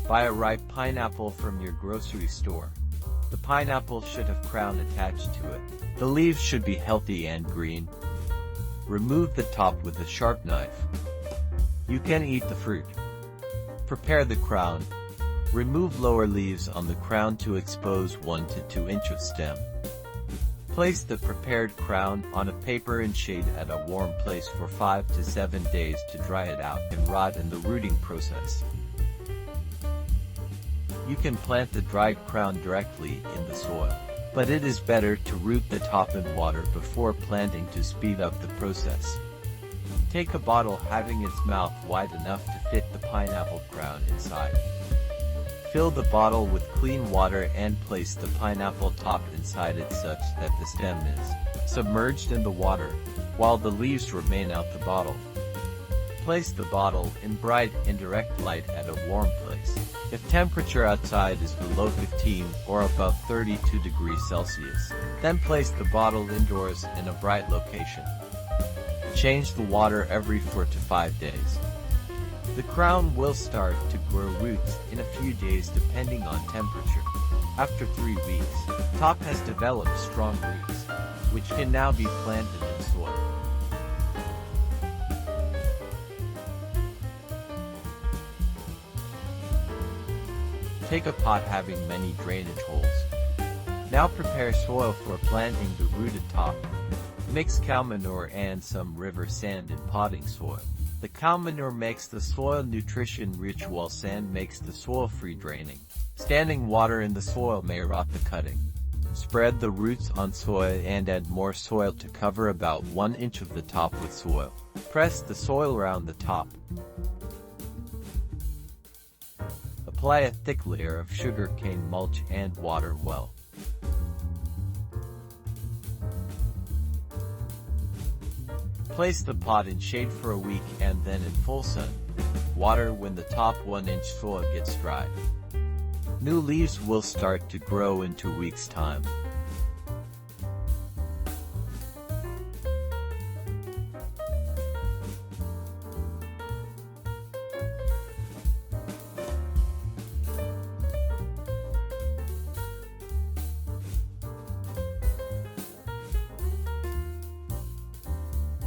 Buy a ripe pineapple from your grocery store. The pineapple should have crown attached to it. The leaves should be healthy and green. Remove the top with a sharp knife. You can eat the fruit. Prepare the crown. Remove lower leaves on the crown to expose 1 to 2 inch of stem. Place the prepared crown on a paper and shade at a warm place for 5 to 7 days to dry it out and rot in the rooting process. You can plant the dried crown directly in the soil, but it is better to root the top in water before planting to speed up the process. Take a bottle having its mouth wide enough to fit the pineapple crown inside. Fill the bottle with clean water and place the pineapple top inside it such that the stem is submerged in the water, while the leaves remain out the bottle. Place the bottle in bright indirect light at a warm place. If temperature outside is below 15 or above 32 degrees Celsius, then place the bottle indoors in a bright location. Change the water every 4 to 5 days. The crown will start to grow roots in a few days depending on temperature. After 3 weeks, the top has developed strong roots, which can now be planted in soil. Take a pot having many drainage holes. Now prepare soil for planting the rooted top. Mix cow manure and some river sand in potting soil. The cow manure makes the soil nutrition-rich while sand makes the soil free draining. Standing water in the soil may rot the cutting. Spread the roots on soil and add more soil to cover about 1 inch of the top with soil. Press the soil around the top. Apply a thick layer of sugarcane mulch and water well. Place the pot in shade for a week and then in full sun. Water when the top 1 inch soil gets dry. New leaves will start to grow in 2 weeks' time.